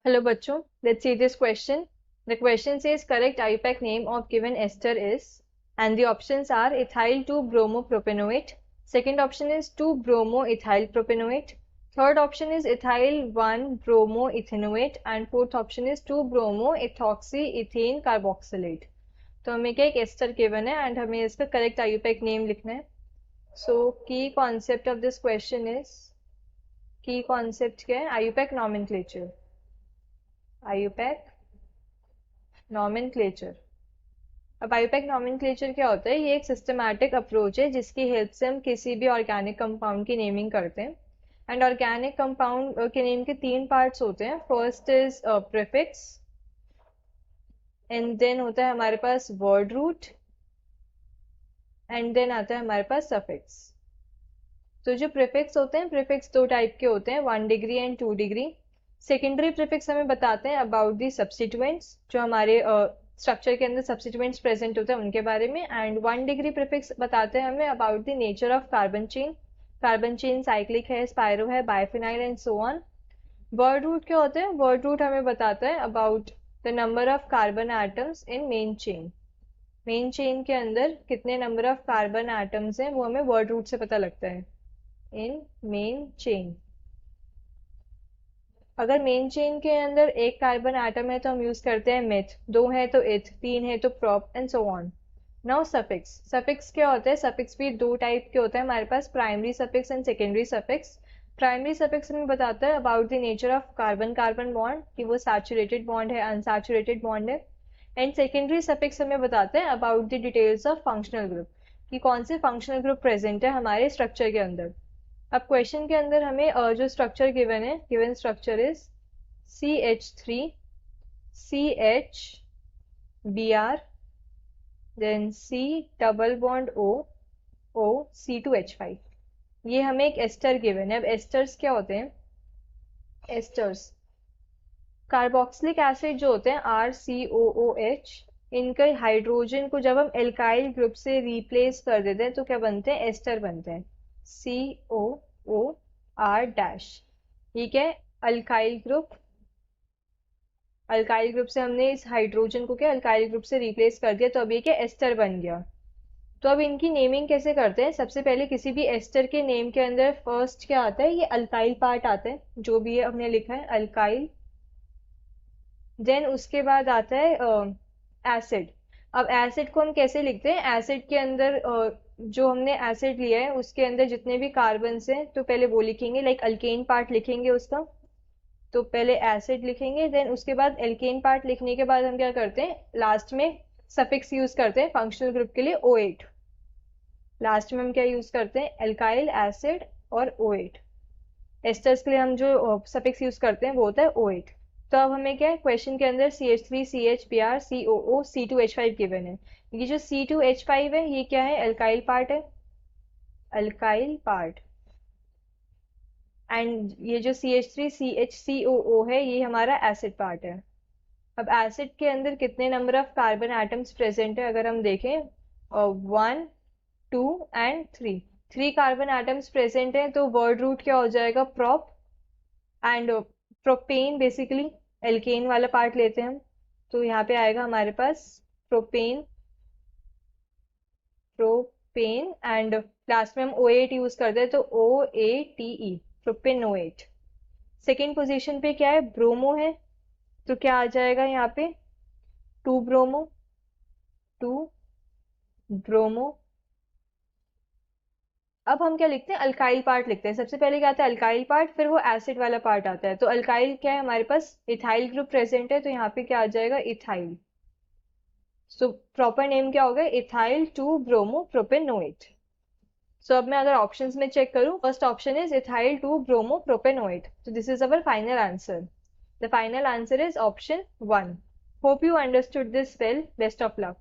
Hello bachcho, let's see this question. The question says correct IUPAC name of given ester is, and the options are ethyl 2-bromopropanoate. Second option is 2-bromoethyl propanoate. Third option is ethyl 1-bromoethanoate and fourth option is 2-bromoethoxyethane carboxylate. तो हमें क्या एक ester given है and हमें इसका correct IUPAC name लिखना है. सो की concept of this question is, की कॉन्सेप्ट क्या है? IUPAC nomenclature. IUPAC nomenclature. अब IUPAC नॉमेनक्लेचर क्या होता है? ये एक सिस्टमैटिक अप्रोच है जिसकी हेल्प से हम किसी भी ऑर्गेनिक कंपाउंड की नेमिंग करते हैं. एंड ऑर्गेनिक कंपाउंड के नेम के तीन पार्ट्स होते हैं. First is prefix and then होता है हमारे पास वर्ड रूट एंड देन आता है हमारे पास सफिक्स. तो जो प्रीफिक्स होते हैं, प्रीफिक्स दो टाइप के होते हैं, 1 degree and 2 degree. Secondary prefix हमें बताते हैं अबाउट दी सब्स्टिट्यूएंट्स, जो हमारे स्ट्रक्चर के अंदर सब्स्टिट्यूएंट्स प्रेजेंट होते हैं उनके बारे में. एंड 1 डिग्री प्रीफिक्स बताते हैं हमें about the nature of carbon chain. Carbon chain cyclic है, स्पाइरो है, biphenyl and so on. Word root क्या होते हैं? वर्ड रूट हमें बताता है about the number of carbon atoms in main chain. Main chain के अंदर कितने नंबर ऑफ कार्बन एटम्स हैं वो हमें वर्ड रूट से पता लगता है इन मेन चेन. अगर मेन चेन के अंदर एक कार्बन एटम है तो हम यूज करते हैं मेथ, दो है तो इथ, तीन है तो prop and so on. Now suffix. Suffix क्या होता है? सफिक्स भी दो टाइप के होते हैं हमारे पास, primary suffix and secondary suffix. Primary suffix हमें बताता है about the nature of carbon carbon bond, कि वो सैचुरेटेड बॉन्ड है, अनसैचुरेटेड बॉन्ड है. एंड सेकेंडरी सफिक्स हमें बताते हैं about the details of functional group, कि कौन से फंक्शनल ग्रुप प्रेजेंट है हमारे स्ट्रक्चर के अंदर. अब क्वेश्चन के अंदर हमें जो स्ट्रक्चर गिवन है, given structure is CH3 CH Br then C double bond O O C2H5. ये हमें एक एस्टर गिवन है. अब एस्टर्स क्या होते हैं? एस्टर्स कार्बोक्सिलिक एसिड जो होते हैं RCOOH, इनके हाइड्रोजन को जब हम एल्काइल ग्रुप से रिप्लेस कर देते हैं तो क्या बनते हैं? एस्टर बनते हैं, COOR डैश. ठीक है, अल्काइल ग्रुप. अल्काइल ग्रुप से हमने इस हाइड्रोजन को क्या अल्काइल ग्रुप से रिप्लेस कर दिया, तो अब ये क्या एस्टर बन गया. तो अब इनकी नेमिंग कैसे करते हैं? सबसे पहले किसी भी एस्टर के नेम के अंदर फर्स्ट क्या आता है? ये अल्काइल पार्ट आता है, जो भी है हमने लिखा है अल्काइल. देन उसके बाद आता है एसिड. अब एसिड को हम कैसे लिखते हैं? एसिड के अंदर जो हमने एसिड लिया है उसके अंदर जितने भी कार्बन हैं तो पहले वो लिखेंगे, लाइक अल्केन पार्ट लिखेंगे उसका. तो पहले एसिड लिखेंगे, देन उसके बाद एल्केन पार्ट लिखने के बाद हम क्या करते हैं? लास्ट में सफिक्स यूज करते हैं फंक्शनल ग्रुप के लिए O8. लास्ट में हम क्या यूज करते हैं? एल्काइल, एसिड और O8. एस्टर्स के लिए हम जो सफिक्स यूज करते हैं वो होता है O8. तो अब हमें क्या है? क्वेश्चन के अंदर CH3 CH Br COO C2H5 given है. ये जो C2H5 है ये क्या है? एल्काइल पार्ट है, अल्काइल पार्ट. एंड ये जो CH3 CHCOO है ये हमारा एसिड पार्ट है. अब एसिड के अंदर कितने number of carbon atoms present है? अगर हम देखें 1 2 एंड 3, 3 कार्बन एटम्स प्रेजेंट है. तो वर्ड रूट क्या हो जाएगा? Prop. And propane basically alkane वाला पार्ट लेते हैं हम, तो यहाँ पे आएगा हमारे पास प्रोपेन, प्रोपेन. एंड लास्ट में हम O8 यूज करते हैं तो OATE, प्रोपेनोएट. सेकेंड पोजीशन पे क्या है? ब्रोमो है, तो क्या आ जाएगा यहाँ पे? 2 ब्रोमो, 2 ब्रोमो. अब हम क्या लिखते हैं? अल्काइल पार्ट लिखते हैं. सबसे पहले क्या आता है? अल्काइल पार्ट, फिर वो एसिड वाला पार्ट आता है. तो अल्काइल क्या है हमारे पास? इथाइल ग्रुप प्रेजेंट है, तो यहाँ पे क्या आ जाएगा? इथाइल. सो प्रॉपर नेम क्या होगा? Ethyl 2 bromo propanoate. सो अब मैं अगर ऑप्शंस में चेक करूं, first option is ethyl 2 bromo propanoate. तो this is our final answer. The final answer is option 1. Hope you understood this well. Best of luck.